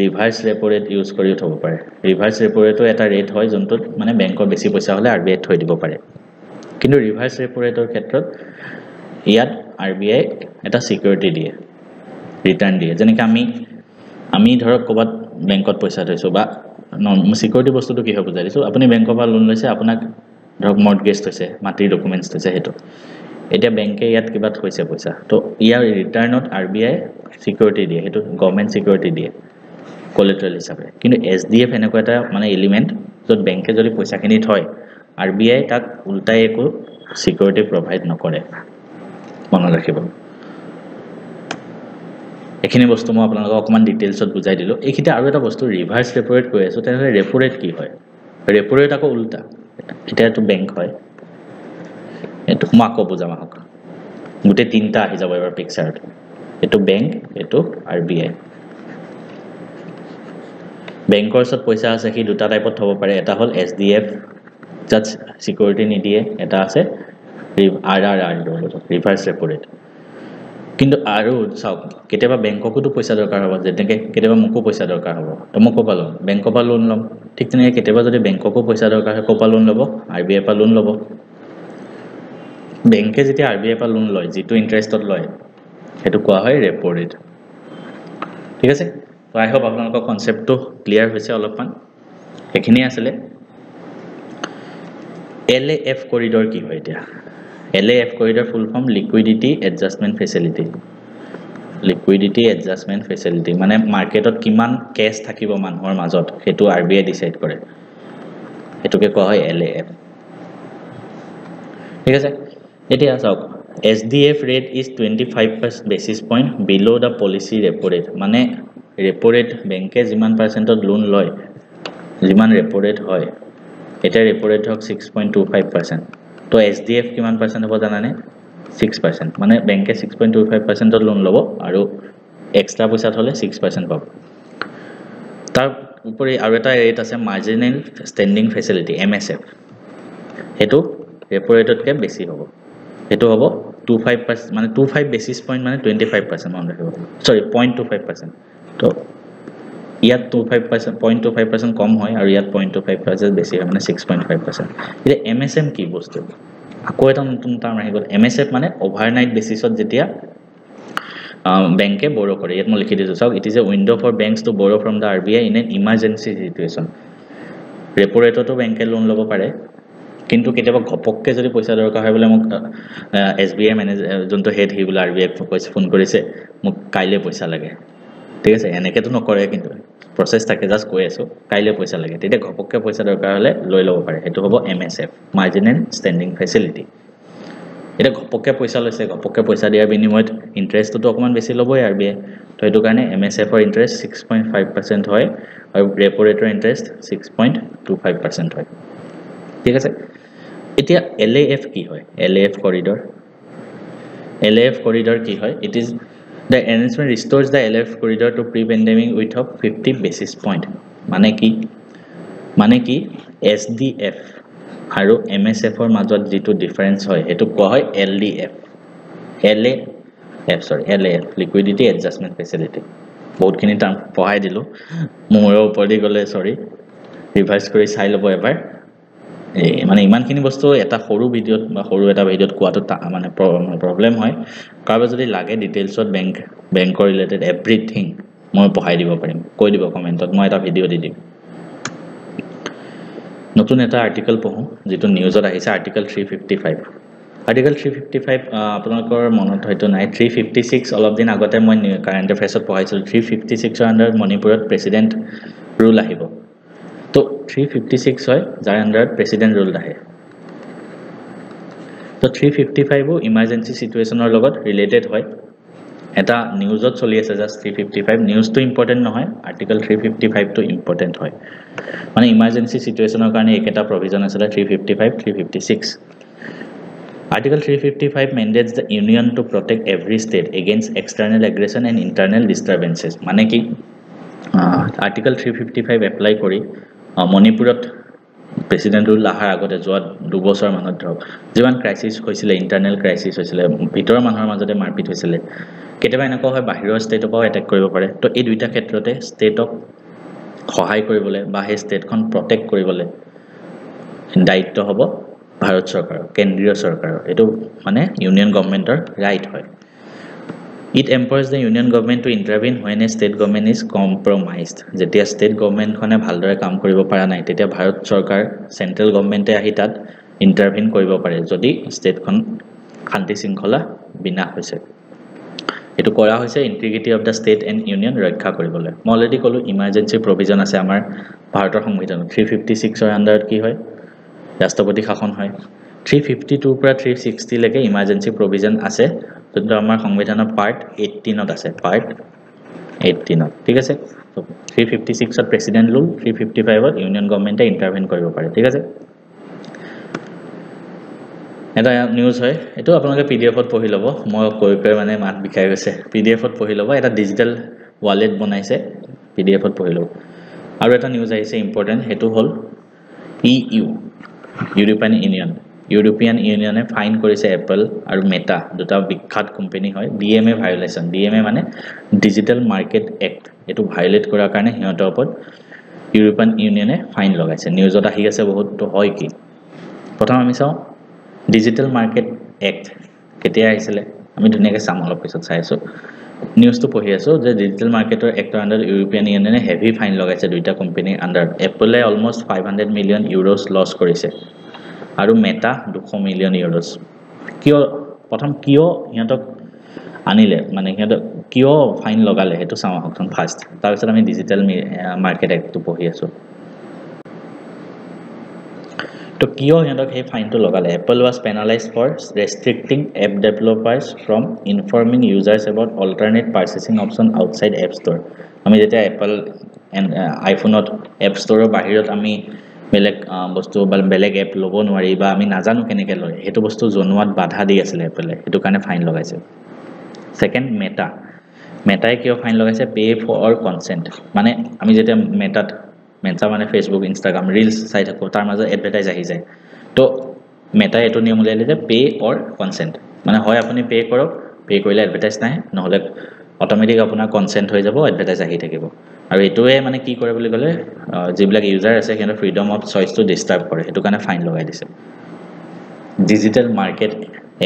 ৰিভাৰ্ছ ৰেপো ৰেট ইউজ কৰিও থ'ব পাৰে ৰিভাৰ্ছ ৰেপো ৰেটো এটা ৰেট হয় যোনটোত মানে বেংকৰ বেছি পইচা হ'লে RBI থৈ দিব পাৰে কিন্তু ৰিভাৰ্ছ ৰেপো ৰেটৰ ক্ষেত্ৰত ইয়াত RBI এটা সিকিউৰিটি দিয়ে ৰিটাৰ্ণ দিয়ে যেনেকৈ আমি ধৰক ক'বাত বেংকত পইচা থৈছো বা সিকিউৰিটি বস্তুটো কি হয় বুজাই দিছো আপুনি বেংকৰ পৰা লোন লৈছে আপোনাক ধৰক মৰ্টগেজ থৈছে মাটিৰ ডকুমেণ্টছ থৈছে হেতু এতিয়া বেংকে ইয়াত কিবা থৈছে পইচা তো ইয়াৰ ৰিটাৰ্ণত RBI সিকিউৰিটি দিয়ে হেতু গভৰ্নমেণ্ট সিকিউৰিটি দিয়ে কোলেট্ৰেল হিচাপে কিন্তু SDF এনেকুৱা এটা মানে এলিমেন্ট য'ত বেংকে যদি পইচাখিনি থয় RBI তাক উল্টাই একো সিকিউৰিটি প্ৰভাইড নকৰে মনত ৰাখিব এখিনি বস্তু মই আপোনালোকক অকমান ডিটেইলছত বুজাই দিলো এইখিতে আৰু এটা বস্তু ৰিভাৰ্ছ ৰেপো ৰেট কৈ আছো তেনেহলে ৰেপো ৰেট কি হয় ৰেপো ৰেট আকৌ উল্টা এটাটো বেংক হয় এটো মই আকৌ বুজাম আহক গুটে তিনটা আহি যাব এবাৰ পিকচাৰত এটো বেংক এটো RBI বেংকৰ ওচৰত পইচা আছে কি দুটা টাইপত থব পাৰে এটা হ'ল SDF জাস্ট সিকিউৰিটি নিদিয়ে এটা আছে RRR ৰিভাৰ্ছ ৰেপো ৰেট কিন্তু আৰু চাওক কেতিয়াবা বেংককটো পইচা দৰকাৰ হ'ব যেনেকৈ কেতিয়াবা মোকো পইচা দৰকাৰ হ'ব তো মই ক'ব ল'ম বেংকৰ পৰা লোন ল'ম ঠিক তেনেকৈ কেতিয়াবা যদি বেংককো পইচা দৰকাৰ হয় ক'ৰ পৰা লোন ল'ব RBI পৰা লোন ল'ব বেংকে যেতিয়া RBI পৰা লোন লয় যিটো ইন্টাৰেষ্টত লয় হেতু কোৱা হয় ৰেপো ৰেট ঠিক আছে তো আই হোপ আপোনালোকৰ কনসেপ্টটো ক্লিয়াৰ হৈছে অলপমান এখিনি আছিল LAF কৰিডৰ কি হয় এতিয়া LAF কৰিডৰ ফুল ফৰ্ম লিকুইডিটি এডজাষ্টমেন্ট ফেচিলিটি মানে মাৰ্কেটত কিমান কেশ থাকিব মানুহৰ মাজত হেতু RBI ডিসাইড কৰে হেতুকে কোৱা হয় LAF ঠিক আছে এতিয়া চাওক SDF rate is 25 basis point below the policy repo rate মানে repo rate বেংকে যিমান পাৰ্সেন্টত লোন লয় যিমান repo rate হয় এটা repo rate হক 6.25% তো SDF কিমান পাৰ্সেন্ট হ'ব জানানে 6% মানে বেংকে 6.25% ত লোন লব আৰু এক্সট্ৰা পইচা থলে 6% পাব তাৰ উপৰি আৰু এটা ৰেট আছে মাৰ্জিনাল ষ্টেণ্ডিং ফেচিলিটি MSF হেতু repo rate তকে বেছি হ'ব হেতু হ'ব 25% মানে 25 বেসিস পইণ্ট মানে 25% মন ৰাখিব সৰি 0.25% তো ইয়াত 25% 0.25% কম হয় আৰু ইয়াত 0.25% বেছি হয় মানে 6.5% এতিয়া MSM কি বস্তু আকৌ এটা নতুন টাৰ্ম আহি গল MSF মানে ওভাৰনাইট বেসিছত যেতিয়া বেংকে বৰো কৰে ইয়াত মই লিখি দিছো চাওক it is a window for banks to borrow from the RBI in an emergency situation repo ৰেটতো বেংকে লোন ল'ব পাৰে কিন্তু কেতিয়াবা ঘপককে যদি পইচা দৰকাৰ হয় বলে মোক SBI ম্যানেজাৰ যোনটো হেড হি বলে RBI পইচা ফোন কৰিছে মোক কাইলে পইচা লাগে ঠিক আছে এনেকেতো নকৰে কিন্তু প্ৰসেস থাকে জাস্ট কৈ আছো কাইলে পইচা লাগে তেতিয়া ঘপককে পইচা দৰকাৰ হলে লৈ ল'ব পাৰে হেতু হ'ব MSF মাৰ্জিনাল ষ্টেণ্ডিং ফেচিলিটি এটা ঘপককে পইচা লৈছে ঘপককে পইচা দিয়াৰ বিনিময়ত ইন্টাৰেষ্টটো অকমান বেছি ল'বই RBI তো এটো কাৰণে MSF ৰ ইন্টাৰেষ্ট 6.5% হয় আৰু ৰেপো ৰেটৰ ইন্টাৰেষ্ট 6.25% হয় ঠিক আছে এতিয়া LAF কি হয় LAF corridor কি হয় it is the arrangement restores the LAF corridor to pre-pandemic width of 50 basis point মানে কি SDF আৰু MSF ৰ মাজত যেটো ডিফাৰেন্স হয় হেতু কোৱা হয় LAF liquidity adjustment facility বহুতখিনি টাৰ্ম পঢ়াই দিলো মোৰ ওপৰদি গলে সৰি ৰিভাইজ কৰি চাই লব এবাৰ মানে ইমানখিনি বস্তু এটা সৰু ভিডিওত বা সৰু এটা ভিডিওত কোৱাটো মানে প্ৰবলেম হয় কাৰোবাৰ যদি লাগে ডিটেইলছত বেংকৰ ৰিলেটেড এভৰিথিং মই পঢ়াই দিব পাৰিম কৈ দিব কমেন্টত মই এটা ভিডিও দি দিম নতুন এটা আৰ্টিকেল পঢ়ো যেটো নিউজত আহিছে আৰ্টিকেল 355 আপোনালোকৰ মনত হয়তো নাই 356 অলপ দিন আগতে মই কাৰেন্ট এফেয়াৰ্সত পঢ়াইছিল 356 ৰ আন্ডাৰত মণিপুৰত প্ৰেসিডেন্ট ৰুল আহিব তো 356 হয় যাৰ আন্ডাৰত প্ৰেসিডেন্ট ৰুল আহে তো 355 ও ইমাৰ্জেন্সি সিচুৱেচনৰ লগত ৰিলেটেড হয় এটা নিউজত চলি আছে জাস্ট 355 নিউজটো ইম্পৰ্টেন্ট নহয় আৰ্টিকেল 355 টো ইম্পৰ্টেন্ট হয় মানে ইমাৰ্জেন্সি সিচুৱেচনৰ কাৰণে একেটা প্ৰভিজন আছে 355 356 Article 355 mandates the union to protect every state against external aggression and internal disturbances. মানে কি Article 355 apply কৰি মণিপুৰত প্ৰেসিডেন্ট ৰুল আহাৰ আগতে যোৱা 2 বছৰ মানত ধৰক যিমান ক্ৰাইসিস হৈছিল ইন্টাৰনেল ক্ৰাইসিস হৈছিল ভিতৰৰ মানুহৰ মাজতে মাৰপিট হৈছিল কেতিয়াবা এনেকুৱা হয় বাহিৰৰ ষ্টেটৰ পৰা এটেক কৰিব পাৰে তো এই দুইটা ক্ষেত্ৰতে ষ্টেটক সহায় কৰিবলৈ বা সেই ষ্টেটখন প্ৰটেক্ট কৰিবলৈ দায়িত্ব হ'ব ভাৰত চৰকাৰ কেন্দ্ৰীয় চৰকাৰ এটো মানে ইউনিয়ন গভৰ্নমেন্টৰ ৰাইট হয় It empowers the union government to intervene when a state government is compromised. যেতিয়া state government খনে ভালদৰে কাম কৰিব পৰা নাই তেতিয়া ভাৰত চৰকাৰ সেন্ট্ৰেল গভৰ্নমেন্টে আহি তাত ইন্টাৰভিন কৰিব পাৰে যদি ষ্টেটখন শান্তি শৃংখলা বিনা হৈছে এটো কৰা হৈছে integrity of the state and union ৰক্ষা কৰিবলৈ মই অলৰেডি কলো ইমাৰ্জেন্সি প্ৰভিজন আছে আমাৰ ভাৰতৰ সংবিধানত 356 ৰ আন্ডাৰত কি হয় ৰাষ্ট্ৰপতি শাসন হয় 352 পৰা 360 লৈকে ইমাৰ্জেন্সি প্ৰভিজন আছে যোনটো আমাৰ সংবিধানৰ পাৰ্ট 18ত আছে পাৰ্ট 18ত ঠিক আছে 356 ত প্ৰেসিডেন্ট ৰুল 355 ত ইউনিয়ন গভৰ্নমেন্টে ইন্টাৰভিন কৰিব পাৰে ঠিক আছে এটা নিউজ হয় এটো আপোনালোকে পিডিএফত পঢ়ি লব মই কৈ মানে মাত বিখাই গৈছে পিডিএফত পঢ়ি লব এটা ডিজিটাল ওয়ালেট বনাইছে পিডিএফত পঢ়ি লব আৰু এটা নিউজ আহিছে ইম্পৰ্টেন্ট হেতু হল ইইউ ইউৰোপিয়ান ইউনিয়নে ফাইন কৰিছে এপল আৰু মেটা দুটা বিখ্যাত কোম্পানী হয় ডিএমএ ভায়োলেশন ডিএমএ মানে ডিজিটাল মাৰ্কেট এক্ট এটো ভায়োলেট কৰাৰ কাৰণে হিয়তৰ ওপৰত ইউৰোপিয়ান ইউনিয়নে ফাইন লগাইছে নিউজত আহি আছে বহুত তো হয় কি প্ৰথম আমি চাও ডিজিটাল মাৰ্কেট এক্ট কেতিয়া আহিছিল আমি ধুনিয়াকৈ চাম অলপ পিছত চাইছো নিউজটো পঢ়ি আছো যে ডিজিটাল মাৰ্কেটৰ এক্টৰ আন্ডাৰ ইউৰোপিয়ান ইউনিয়নে হেভি ফাইন লগাইছে দুইটা কোম্পানী আন্ডাৰ এপলে অলমোস্ট 500 মিলিয়ন ইউৰোছ লছ কৰিছে আৰু মেটা 200 মিলিয়ন ইউৰোছ কিয় প্ৰথম কিয় হিয়তক আনিলে মানে হিয়তক কিয় ফাইন লগালে হেতু চাও হকন ফাৰ্স্ট তাৰ পিছত আমি ডিজিটাল মাৰ্কেট এক্টটো পঢ়ি আছো তো কিয় হিয়তক হে ফাইনটো লগালে Apple was penalized for restricting app developers from informing users about alternate purchasing option outside App Store আমি যেতিয়া Apple and iPhone-ত App Store-ৰ বাহিৰত আমি বেলেগ বস্তু বেলেগ এপ লব নোৱাৰি বা আমি নাজানো কেনেকৈ লয় হেতু বস্তু জনোৱাত বাধা দি আছিল Apple হেতু কাৰণে ফাইন লগাইছে সেকেন্ড মেটাই কিয় ফাইন লগাইছে পে ফৰ কনসেন্ট মানে আমি যেতিয়া মেটা মানে ফেসবুক ইনষ্টাগ্ৰাম ৰিলস চাই থাকো তাৰ মাজত এডভাৰটাইজ আহি যায় তো মেটা এটো নিয়ম উলিয়ালে যে পে অৰ কনসেন্ট মানে হয় আপুনি পে কৰক পে কৰিলে এডভাৰটাইজ নাই নহলে অটোমেটিক আপোনাৰ কনসেন্ট হৈ যাব এডভাৰটাইজ আহি থাকিব আৰু এটোৱে মানে কি কৰে বুলি গলে যিবিলাক ইউজাৰ আছে হেনৰ freedom of choice to disturb কৰে হেতু কাৰণে ফাইন লগাই দিছে ডিজিটাল মাৰ্কেট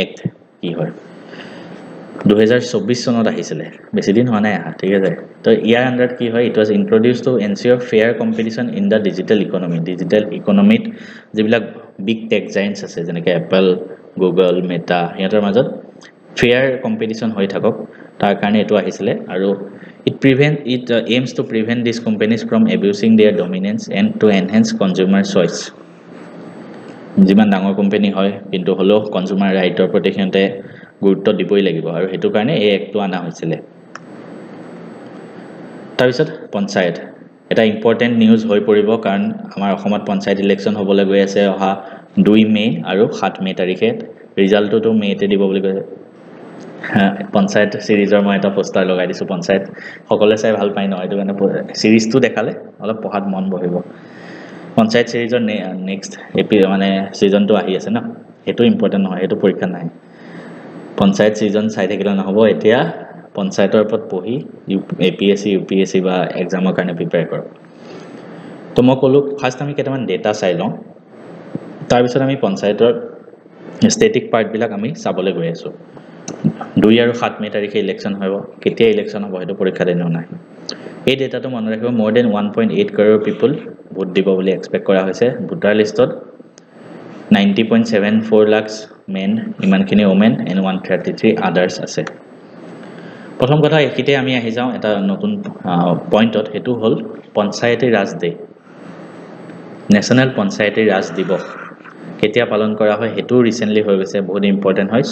এক্ট কি হয় 2024 চনত আহিছিল বেছি দিন হোৱা নাই ঠিক আছে তো ইয়াৰ আন্ডাৰত কি হয় it was introduced to ensure fair competition in the digital ইকোনমিত যিবিলাক বিগ টেক জায়ান্টস আছে যেনেকৈ এপল গুগল মেটা হিয়তৰ মাজত ফেয়াৰ কম্পিটিশন হৈ থাকক তাৰ কাৰণে এটো আহিছিল আৰু it aims to prevent these companies from abusing their dominance and to enhance consumer choice যিমান ডাঙৰ কোম্পানী হয় কিন্তু হলো কনজিউমাৰ ৰাইটৰ প্ৰটেকশনতে গুৰুত্ব দিবই লাগিব আৰু হেতু কাৰণে এই একটো আনা হৈছিল তাৰ পিছত পঞ্চায়ত এটা ইম্পৰ্টেন্ট নিউজ হৈ পৰিব কাৰণ আমাৰ অসমত পঞ্চায়ত ইলেকশন হ'বলৈ গৈ আছে অহা 2 মে আৰু 7 মে তাৰিখে ৰিজাল্টটো মেতে দিব বুলি কৈছে পঞ্চায়ত সিৰিজৰ মই এটা পোষ্টাৰ লগাই দিছো পঞ্চায়ত সকলে চাই ভাল পাই ন এটো মানে সিৰিজটো দেখালে অলপ পঢ়াত মন বহিব পঞ্চায়ত সিৰিজৰ নেক্সট মানে সিজনটো আহি আছে না হেতু ইম্পৰ্টেন্ট নহয় হেতু পৰীক্ষা নাই পঞ্চায়ত সিজন চাই থাকিলে নহব এতিয়া পঞ্চায়তৰ ওপৰত পঢ়ি এপিএসসি ইউপিএসসি বা এক্সামৰ কাৰণে প্ৰিপেয়াৰ কৰক তো মই কলো ফাৰ্স্ট আমি কেইটামান ডেটা চাই লওঁ তাৰ পিছত আমি পঞ্চায়তৰ ষ্টেটিক পাৰ্ট বিলাক আমি চাবলৈ গৈ আছো 2 আৰু 7 মে তাৰিখে ইলেকশন হ'ব কেতিয়া ইলেকশন হ'ব হেতু পৰীক্ষা দেন নাই এই ডেটাটো মনত ৰাখিব more than 1.8 crore people vote দিব বুলি এক্সপেক্ট কৰা হৈছে ভোটাৰ লিষ্টত 90.74 lakhs men ইমানখিনি women and 133 others আছে প্ৰথম কথা একিতে আমি আহি যাও এটা নতুন পইণ্টত হেতু হল পঞ্চায়তী ৰাজ ডে নেশনাল পঞ্চায়তী ৰাজ দিৱস কেতিয়া পালন কৰা হয় হেতু ৰিসেন্টলি হৈ গৈছে বহুত ইম্পৰ্টেন্ট হয়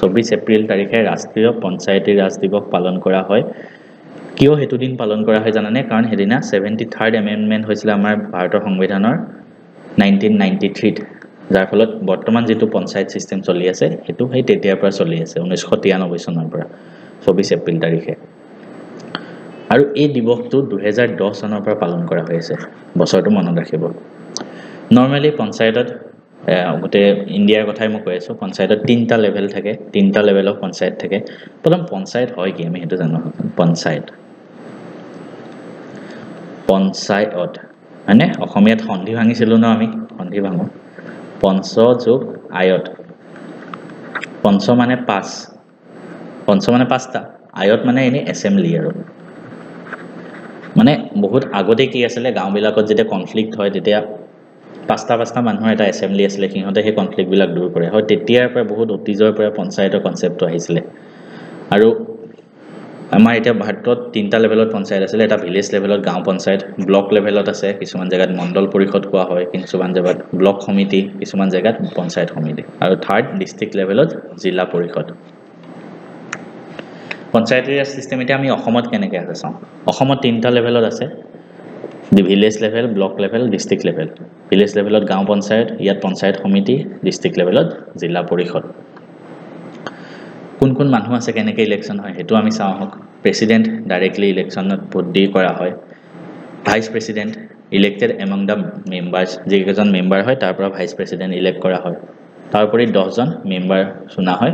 24 এপ্ৰিল তাৰিখে ৰাষ্ট্ৰীয় পঞ্চায়তী ৰাজ দিৱস পালন কৰা হয় কিয় হেতু দিন পালন কৰা হয় জানানে কাৰণ হেদিনা 73rd এমেন্ডমেন্ট হৈছিল আমাৰ ভাৰতৰ সংবিধানৰ 1993 যাৰ ফলত বৰ্তমান যেটো পঞ্চায়ত সিস্টেম চলি আছে হেতু হেই তেতিয়াৰ পৰা চলি আছে 1993 চনৰ পৰা 24 এপ্ৰিল তাৰিখে আৰু এই দিৱসটো 2010 চনৰ পৰা পালন কৰা হৈছে বছৰটো মনত ৰাখিব নৰমালি পঞ্চায়তত গতে ইণ্ডিয়াৰ কথাই মই কৈ আছো পঞ্চায়তত তিনটা লেভেল থাকে তিনটা লেভেলৰ পঞ্চায়ত থাকে প্ৰথম পঞ্চায়ত হয় কি আমি হেতু জানো পঞ্চায়ত মানে অসমীয়াত সন্ধি ভাঙিছিল ন আমি সন্ধি ভাঙো পঞ্চ যোগ আয়ত পঞ্চ মানে পাঁচ পঞ্চ মানে পাঁচটা আয়ত মানে এনে এসেম্বলি আৰু মানে বহুত আগতে কি আছিল গাঁও বিলাকত যেতিয়া কনফ্লিক্ট হয় তেতিয়া পাঁচটা মানুহৰ এটা এসেম্বলি আছিল কিহতে সেই কনফ্লিক্ট বিলাক দূৰ কৰে হয় তেতিয়াৰ পৰা বহুত অতীজৰ পৰা পঞ্চায়তৰ কনসেপ্টটো আহিছিল আৰু আমাৰ এটা ভাৰতত তিনটা লেভেলত পঞ্চায়ত আছিল এটা ভিলেজ লেভেলত গাঁও পঞ্চায়ত ব্লক লেভেলত আছে কিছুমান জায়গাত মণ্ডল পৰিষদ কোৱা হয় কিছুমান জায়গাত ব্লক সমিতি কিছুমান জায়গাত পঞ্চায়ত সমিতি আৰু থাৰ্ড ডিস্ট্ৰিক্ট লেভেলত জিলা পৰিষদ পঞ্চায়তৰ সিস্টেম এটা আমি অসমত কেনেকৈ আছে চাও অসমত তিনটা লেভেলত আছে দি village level block level district level village লেভেলত গাঁও পঞ্চায়ত ইয়াত পঞ্চায়ত সমিতি ডিস্ট্ৰিক্ট লেভেলত জিলা পৰিষদ কোন কোন মানুহ আছে কেনেকৈ ইলেকশন হয় হেতু আমি চাও হক প্ৰেসিডেন্ট ডাইৰেক্টলি ইলেকশনত ভোট দি কৰা হয় ভাইস প্ৰেসিডেন্ট ইলেক্টেড এমং দা মেম্বাৰ্স যেকেজন মেম্বাৰ হয় তাৰ পৰা ভাইস প্ৰেসিডেন্ট ইলেক্ট কৰা হয় তাৰপৰি 10 জন মেম্বাৰ চুনা হয়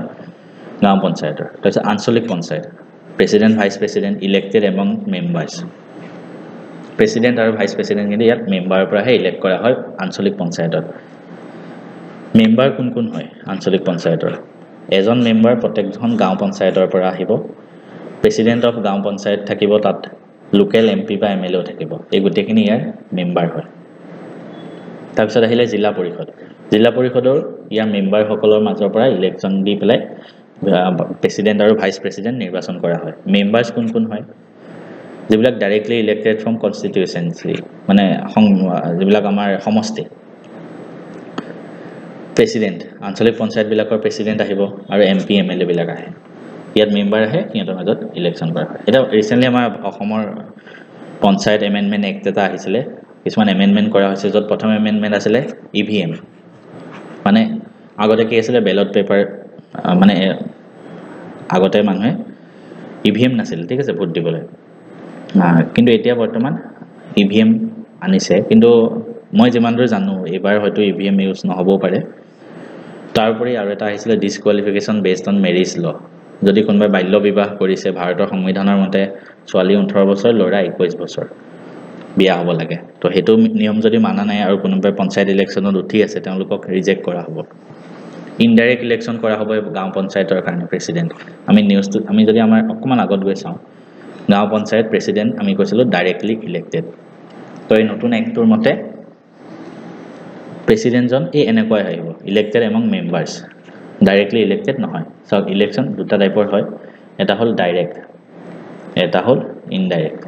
গাঁও পঞ্চায়তৰ তাৰপিছত আঞ্চলিক panchayat president vice president elected among members president আৰু ভাইস প্ৰেসিডেন্ট কিন্তু ইয়াত মেম্বাৰৰ পৰা হে ইলেক্ট কৰা হয় আঞ্চলিক পঞ্চায়তত মেম্বাৰ কোন কোন হয় আঞ্চলিক পঞ্চায়তৰ এজন মেম্বাৰ প্ৰত্যেকখন গাঁও পঞ্চায়তৰ পৰা আহিব প্ৰেসিডেন্ট অফ গাঁও পঞ্চায়ত থাকিব তাত লোকেল এমপি বা এমএলএ থাকিব এই গুটেখিনি ইয়াৰ মেম্বাৰ হয় তাৰপিছত আহিলে জিলা পৰিষদৰ ইয়াৰ মেম্বাৰ সকলৰ মাজৰ পৰা ইলেকশন দি পেলাই প্ৰেসিডেন্ট আৰু ভাইস প্ৰেসিডেন্ট নিৰ্বাচন কৰা হয় মেম্বাৰ্স কোন কোন হয় যিবিলাক ডাইৰেক্টলি ইলেক্টেড ফ্ৰম কনস্টিটিউয়েন্সি মানে যিবিলাক আমাৰ সমষ্টি প্ৰেসিডেন্ট আঞ্চলিক পঞ্চায়ত বিলাকৰ প্ৰেসিডেন্ট আহিব আৰু এমপি এমএলএ বিলাক আহে ইয়াত মেম্বাৰ আহে কিয়তৰ মাজত ইলেকশন কৰা হয় এটা ৰিসেন্টলি আমাৰ অসমৰ পঞ্চায়ত এমেন্ডমেন্ট এক্ট এটা আহিছিলে কিছুমান এমেন্ডমেন্ট কৰা হৈছে যত প্ৰথম এমেন্ডমেন্ট আছিল ইভিএম মানে আগতে কি আছিল বেলট পেপাৰ মানে আগতে মানুহে ইভিএম নাছিল ঠিক আছে ভোট দিবলৈ কিন্তু এতিয়া বৰ্তমান ইভিএম আনিছে কিন্তু মই যিমান দূৰ জানো এবাৰ হয়তো ইভিএম ইউজ নহবও পাৰে তাৰপৰি আৰু এটা আহিছিল ডিসকুৱালিফিকেশন বেসড অন মেৰিজ ল যদি কোনোবাই বাল্য বিবাহ কৰিছে ভাৰতৰ সংবিধানৰ মতে ছোৱালী 18 বছৰ ল'ৰা 21 বছৰ বিয়া হ'ব লাগে তো হেতু নিয়ম যদি মানা নাই আৰু কোনোবাই পঞ্চায়ত ইলেকশনত উঠি আছে তেওঁলোকক ৰিজেক্ট কৰা হ'ব ইনডাইৰেক্ট ইলেকশন কৰা হ'ব গাঁও পঞ্চায়তৰ কাৰণে প্ৰেসিডেন্ট আমি নিউজটো আমি যদি আমাৰ অকমান আগত গৈ চাও গাঁও পঞ্চায়ত প্ৰেসিডেন্ট আমি কৈছিলো ডাইৰেক্টলি ইলেক্টেড তো এই নতুন এক্টৰ মতে প্ৰেসিডেন্ট জন এই এনেকৈ আহিব ইলেক্টেড এমং মেম্বাৰ্স ডাইৰেক্টলি ইলেক্টেড নহয় সো ইলেকশন দুটা টাইপৰ হয় এটা হল ডাইৰেক্ট এটা হল ইনডাইৰেক্ট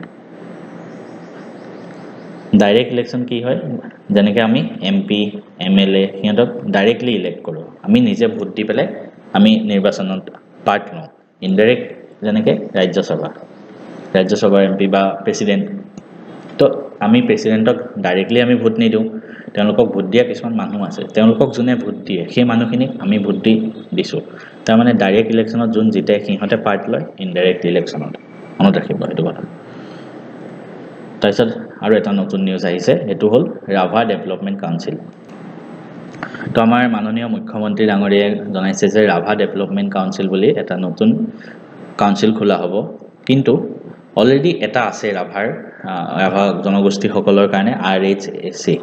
ডাইৰেক্ট ইলেকশন কি হয় যেনেকৈ আমি এমপি এমএলএ হিহঁতক ডাইৰেক্টলি ইলেক্ট কৰো আমি নিজে ভোট দি পেলাই আমি নিৰ্বাচনত পাৰ্ট লওঁ ইনডাইৰেক্ট যেনেকৈ ৰাজ্যসভাৰ এমপি বা প্ৰেসিডেন্ট তো আমি প্ৰেসিডেন্টক ডাইৰেক্টলি আমি ভোট নিদিও তেওঁলোকক ভোট দিয়া কিছুমান মানুহ আছে তেওঁলোকক যোনে ভোট দিয়ে সেই মানুহখিনিক আমি ভোট দিছো তাৰ মানে ডাইৰেক্ট ইলেকশনত যোন জিতে সিহঁতে পাৰ্ট লয় ইনডাইৰেক্ট ইলেকশনত মনত ৰাখিব এইটো কথা তাৰপিছত আৰু এটা নতুন নিউজ আহিছে এটো হল ৰাভা ডেভেলপমেন্ট কাউন্সিল তো আমাৰ মাননীয় মুখ্যমন্ত্ৰী ডাঙৰীয়ে জনাইছে যে ৰাভা ডেভেলপমেন্ট কাউন্সিল বুলি এটা নতুন কাউন্সিল খোলা হ'ব কিন্তু অলৰেডি এটা আছে ৰাভা জনগোষ্ঠী সকলৰ কাৰণে আৰএইচএসি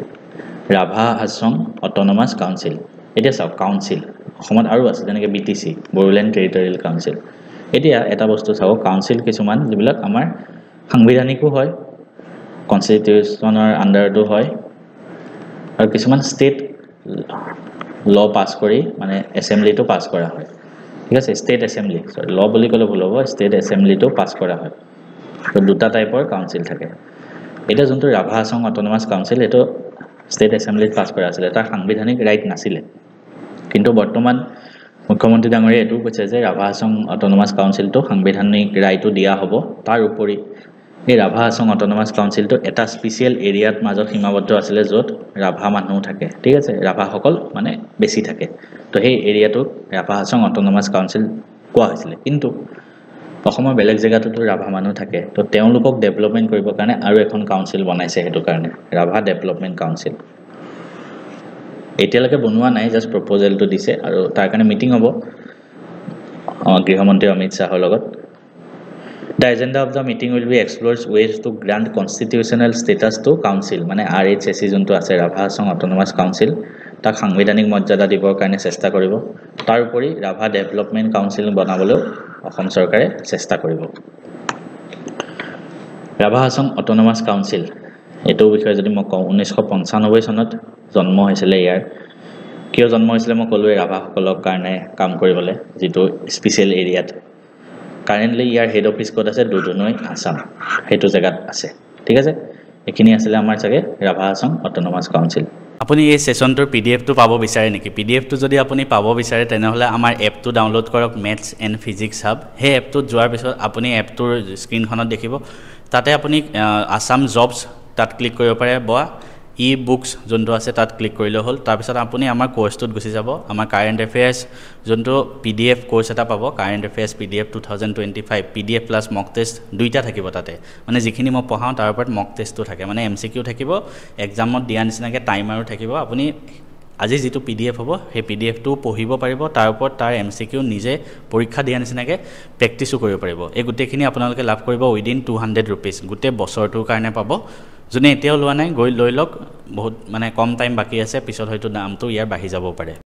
ৰাভা হাছং অটোনমাস কাউন্সিল এতিয়া চাও কাউন্সিল অসমত আৰু আছে যেনেকৈ বিটিসি বড়োলেণ্ড টেৰিটৰিয়েল কাউন্সিল এতিয়া এটা বস্তু চাও কাউন্সিল কিছুমান যিবিলাক আমাৰ সাংবিধানিকো হয় কনস্টিটিউশনৰ আন্ডাৰটো হয় আৰু কিছুমান ষ্টেট ল পাস কৰি মানে এসেম্বলিটো পাস কৰা হয় ঠিক আছে ষ্টেট এসেম্বলি সৰি ল বুলি ক'লে ভুল হ'ব ষ্টেট এসেম্বলিটো পাস কৰা হয় তো দুটা টাইপৰ কাউন্সিল থাকে এটা যোনটো ৰাভা হাছং অটোনমাস কাউন্সিল এটো ষ্টেট এসেম্বলিত পাস কৰা আছিল এটা সাংবিধানিক ৰাইট নাছিল কিন্তু বৰ্তমান মুখ্যমন্ত্ৰী ডাঙৰীয়ে এটো কৈছে যে ৰাভা হাছং অটোনমাস কাউন্সিলটো সাংবিধানিক ৰাইটটো দিয়া হ'ব তাৰ উপৰি এই ৰাভা হাছং অট'নমাছ কাউন্সিলটো এটা স্পেচিয়েল এৰিয়াত মাজত সীমাবদ্ধ আছিলে য'ত ৰাভা মানুহ থাকে ঠিক আছে ৰাভাসকল মানে বেছি থাকে তো সেই এৰিয়াটোক ৰাভা হাছং অট'নমাছ কাউন্সিল কোৱা হৈছিলে কিন্তু অসমৰ বেলেগ জেগাটোতো ৰাভা মানুহ থাকে তো তেওঁলোকক ডেভেলপমেণ্ট কৰিবৰ কাৰণে আৰু এখন কাউন্সিল বনাইছে সেইটো কাৰণে ৰাভা ডেভেলপমেণ্ট কাউন্সিল এতিয়ালৈকে বনোৱা নাই জাষ্ট প্ৰপ'জেলটো দিছে আৰু তাৰ কাৰণে মিটিং হ'ব গৃহমন্ত্ৰী অমিত শাহৰ লগত The agenda of the meeting will be explores ways to grant constitutional status to council মানে RHSC যোনটো আছে ৰাভা হাছং অট'নমাছ কাউন্সিল তাক সাংবিধানিক মৰ্যাদা দিবৰ কাৰণে চেষ্টা কৰিব তাৰ উপৰি ৰাভা ডেভেলপমেণ্ট কাউন্সিল বনাবলৈ অসম চৰকাৰে চেষ্টা কৰিব ৰাভা হাছং অট'নমাছ কাউন্সিল এইটো বিষয়ে যদি মই কওঁ 1995 চনত জন্ম হৈছিলে ইয়াৰ কিয় জন্ম হৈছিলে মই ক'লোৱে ৰাভাসকলৰ কাৰণে কাম কৰিবলৈ যিটো স্পেচিয়েল এৰিয়াত কাৰেন্টলি ইয়াৰ হেড অফিস কোড আছে দুধনৈ আসাম হেতু জায়গাত আছে ঠিক আছে এখিনি আসলে আমাৰ চাগে ৰাভা হাছং অট'নমাছ কাউন্সিল আপুনি এই সেশনটোৰ পিডিএফটো পাব বিচাৰে নেকি পিডিএফটো যদি আপুনি পাব বিচাৰে তেনেহলে আমাৰ এপটো ডাউনলোড কৰক মেথছ এণ্ড ফিজিক্স হাব হে এপটোত যোৱাৰ পিছত আপুনি এপটোৰ স্ক্ৰিনখনত দেখিব তাতে আপুনি আসাম জবছ তাত ক্লিক কৰিব পাৰে বা ই বুকস যোনটো আছে তাত ক্লিক কৰিলে হ'ল তাৰ পিছত আপুনি আমাৰ কোৰ্সটোত গুচি যাব আমাৰ কাৰেন্ট এফেয়াৰ্স যোনটো পিডিএফ কোৰ্স এটা পাব কাৰেন্ট এফেয়াৰ্স পিডিএফ 2025 পিডিএফ প্লাস মক টেষ্ট দুইটা থাকিব তাতে মানে যিখিনি মই পঢ়াও তাৰ ওপৰত মক টেষ্টটো থাকে মানে এমসিকিউ থাকিব এক্সামত দিয়া নিচিনাকে টাইমাৰো থাকিব আপুনি আজি যেটো পিডিএফ হ'ব সেই পিডিএফটো পঢ়িব পাৰিব তাৰ ওপৰত তাৰ এমসিকিউ নিজে পৰীক্ষা দিয়া নিচিনাকে প্ৰেক্টিসও কৰিব পাৰিব এই গুটেখিনি আপোনালোকে লাভ কৰিব উইদিন 200 रुपीस গুটে বছৰটোৰ কাৰণে পাব জনে এতিয়াও লোৱা নাই গৈ লৈ লওক বহুত মানে কম টাইম বাকি আছে পিছত হয়তো দামটো ইয়াৰ বাঢ়ি যাব পাৰে